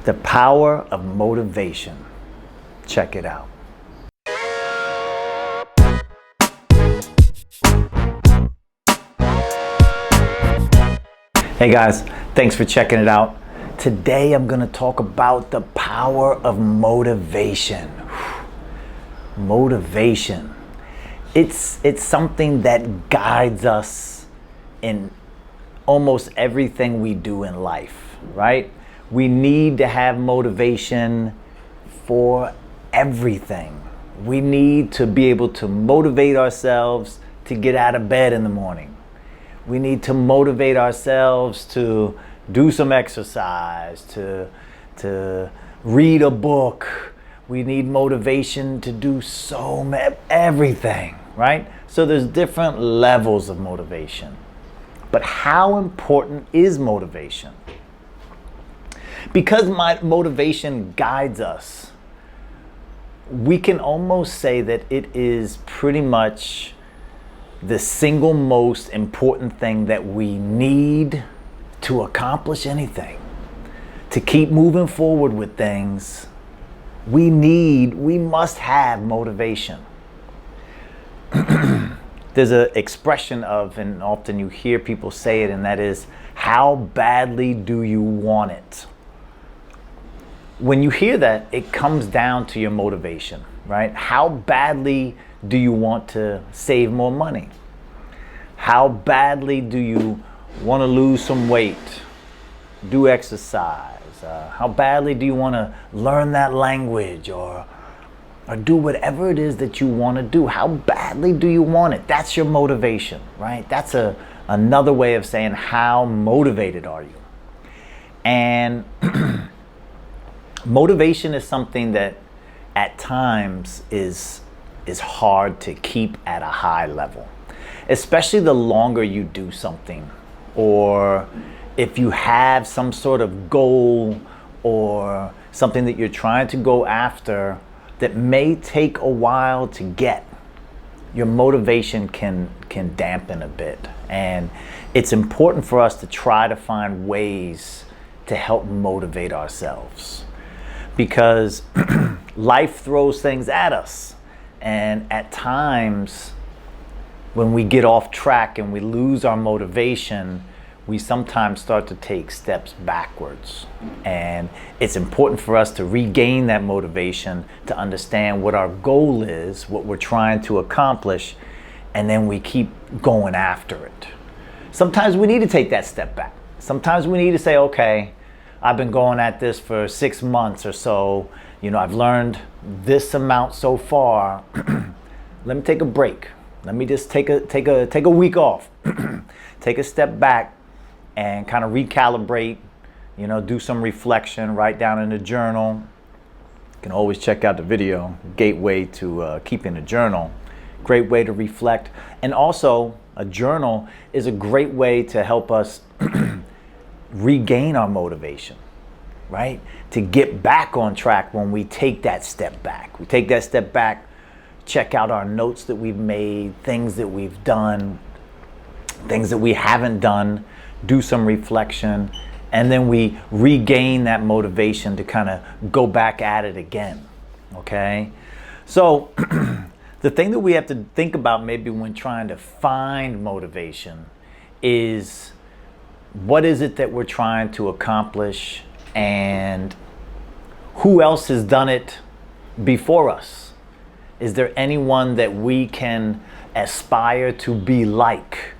The power of motivation. Check it out. Hey guys, thanks for checking it out. Today I'm going to talk about the power of motivation. Motivation. It's something that guides us in almost everything we do in life, right? We need to have motivation for everything. We need to be able to motivate ourselves to get out of bed in the morning. We need to motivate ourselves to do some exercise, to read a book. We need motivation to do everything, right? So there's different levels of motivation. But how important is motivation? Because my motivation guides us, we can almost say that it is pretty much the single most important thing that we need to accomplish anything. To keep moving forward with things, we must have motivation. There's an expression of, and often you hear people say it, and that is, how badly do you want it? When you hear that, it comes down to your motivation, right? How badly do you want to save more money? How badly do you want to lose some weight, do exercise? How badly do you want to learn that language or do whatever it is that you want to do? How badly do you want it? That's your motivation, right? That's another way of saying how motivated are you? And motivation is something that at times is hard to keep at a high level, especially the longer you do something, or if you have some sort of goal or something that you're trying to go after that may take a while to get. Your motivation can dampen a bit, and it's important for us to try to find ways to help motivate ourselves, because life throws things at us, and at times when we get off track and we lose our motivation, we sometimes start to take steps backwards. And it's important for us to regain that motivation, to understand what our goal is, what we're trying to accomplish, and then we keep going after it. Sometimes we need to take that step back. Sometimes we need to say, okay, I've been going at this for 6 months or so. I've learned this amount so far. Let me take a break. Let me just take a week off. Take a step back and kind of recalibrate, do some reflection, write down in a journal. You can always check out the video, Gateway to Keeping a Journal. Great way to reflect. And also, a journal is a great way to help us regain our motivation, right? To get back on track when we take that step back. We take that step back, check out our notes that we've made, things that we've done, things that we haven't done, do some reflection, and then we regain that motivation to kind of go back at it again, okay? So the thing that we have to think about maybe when trying to find motivation is, what is it that we're trying to accomplish, and who else has done it before us? Is there anyone that we can aspire to be like,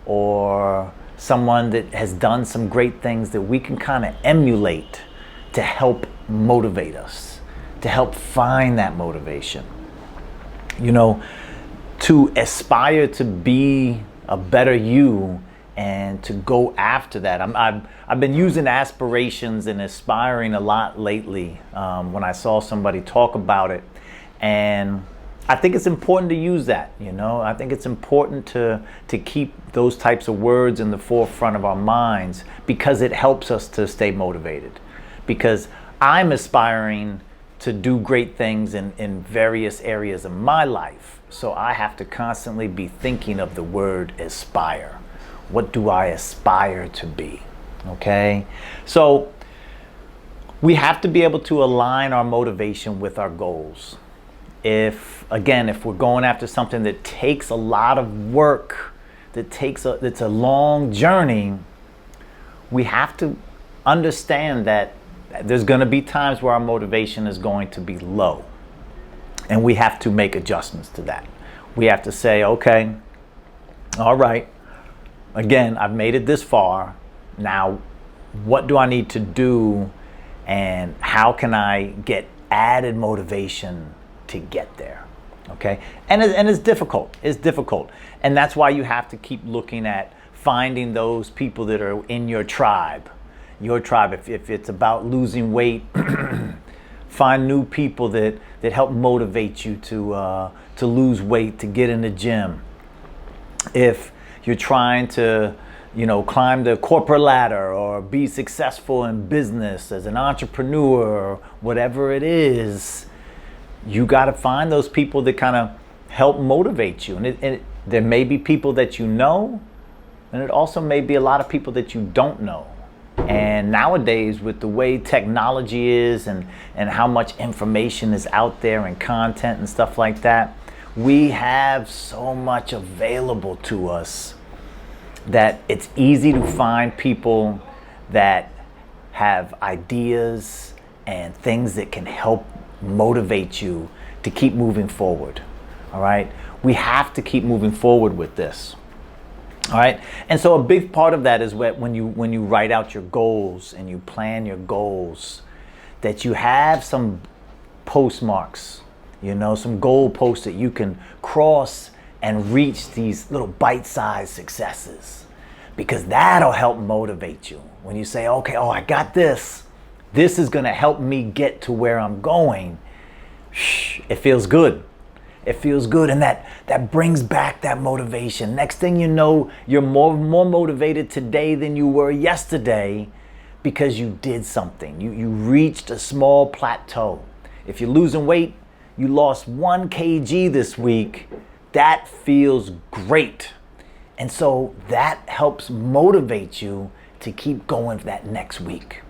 or someone that has done some great things that we can kind of emulate to help motivate us, to help find that motivation? To aspire to be a better you and to go after that. I've been using aspirations and aspiring a lot lately when I saw somebody talk about it. And I think it's important to use that, I think it's important to keep those types of words in the forefront of our minds, because it helps us to stay motivated. Because I'm aspiring to do great things in various areas of my life. So I have to constantly be thinking of the word aspire. What do I aspire to be? Okay? So We have to be able to align our motivation with our goals. If we're going after something that takes a lot of work, that's a long journey, we have to understand that there's going to be times where our motivation is going to be low. And we have to make adjustments to that. We have to say, okay, all right, again, I've made it this far. Now, what do I need to do, and how can I get added motivation to get there? Okay, and it's difficult. It's difficult, and that's why you have to keep looking at finding those people that are in your tribe. If it's about losing weight, find new people that help motivate you to lose weight, to get in the gym. If you're trying to, climb the corporate ladder or be successful in business as an entrepreneur or whatever it is, you got to find those people that kind of help motivate you. And there may be people that you know, and it also may be a lot of people that you don't know. And nowadays, with the way technology is and how much information is out there and content and stuff like that, we have so much available to us that it's easy to find people that have ideas and things that can help motivate you to keep moving forward. All right? We have to keep moving forward with this. All right? And so a big part of that is when you write out your goals and you plan your goals, that you have some postmarks, some goal posts that you can cross and reach these little bite-sized successes, because that'll help motivate you. When you say, okay, I got this. This is going to help me get to where I'm going. It feels good. It feels good, and that brings back that motivation. Next thing you know, you're more motivated today than you were yesterday, because you did something. You reached a small plateau. If you're losing weight, you lost 1 kg this week. That feels great. And so that helps motivate you to keep going for that next week.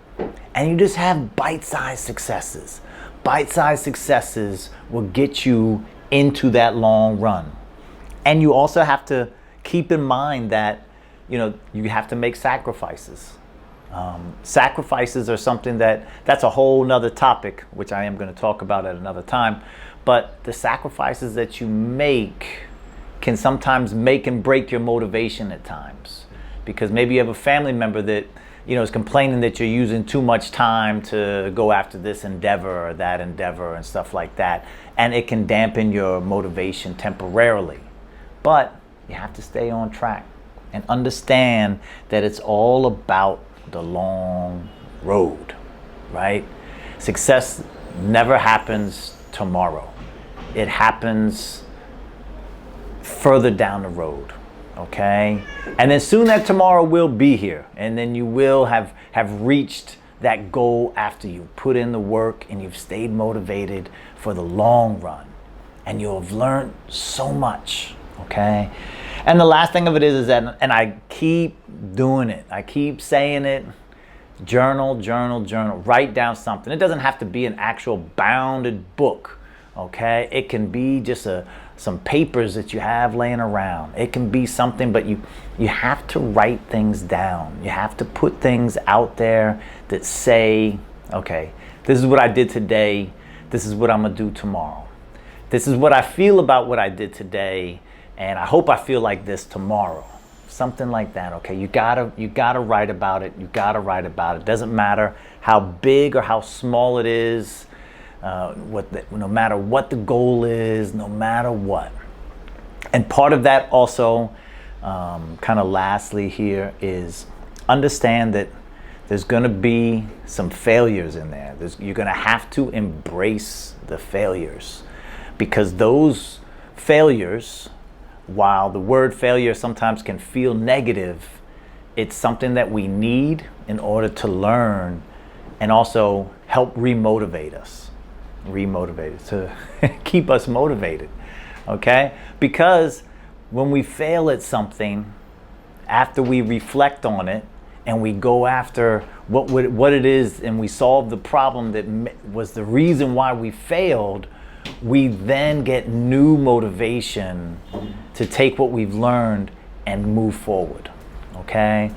And you just have bite-sized successes. Bite-sized successes will get you into that long run. And you also have to keep in mind that, you have to make sacrifices. Sacrifices are something that's a whole nother topic, which I am going to talk about at another time. But the sacrifices that you make can sometimes make and break your motivation at times. Because maybe you have a family member that, is complaining that you're using too much time to go after this endeavor or that endeavor and stuff like that. And it can dampen your motivation temporarily. But you have to stay on track and understand that it's all about the long road, right? Success never happens tomorrow. It happens further down the road, okay? And then soon that tomorrow will be here, and then you will have reached that goal after you put in the work and you've stayed motivated for the long run, and you'll have learned so much, okay? And the last thing of it is that, and I keep doing it, I keep saying it, journal. Write down something. It doesn't have to be an actual bounded book, okay? It can be just some papers that you have laying around. It can be something, but you have to write things down. You have to put things out there that say, okay, this is what I did today. This is what I'm gonna do tomorrow. This is what I feel about what I did today, and I hope I feel like this tomorrow. Something like that, okay? You gotta write about it. You gotta write about it. Doesn't matter how big or how small it is. No matter what the goal is, no matter what. And part of that also, kind of lastly here, is understand that there's going to be some failures in there. You're going to have to embrace the failures, because those failures, while the word failure sometimes can feel negative, it's something that we need in order to learn and also help remotivate us. To keep us motivated, okay? Because when we fail at something, after we reflect on it and we go after what it is, and we solve the problem that was the reason why we failed, we then get new motivation to take what we've learned and move forward. Okay?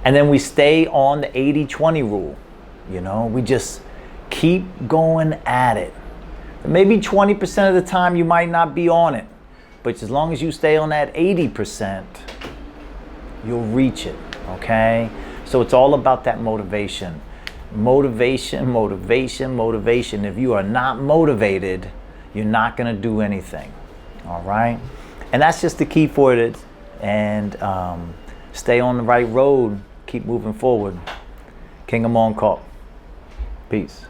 And then we stay on the 80-20 rule. You know, we just keep going at it. Maybe 20% of the time you might not be on it, but as long as you stay on that 80%, you'll reach it. Okay? So it's all about that motivation. Motivation, motivation, motivation. If you are not motivated, you're not going to do anything. All right? And that's just the key for it. And stay on the right road. Keep moving forward. KOMK. Peace.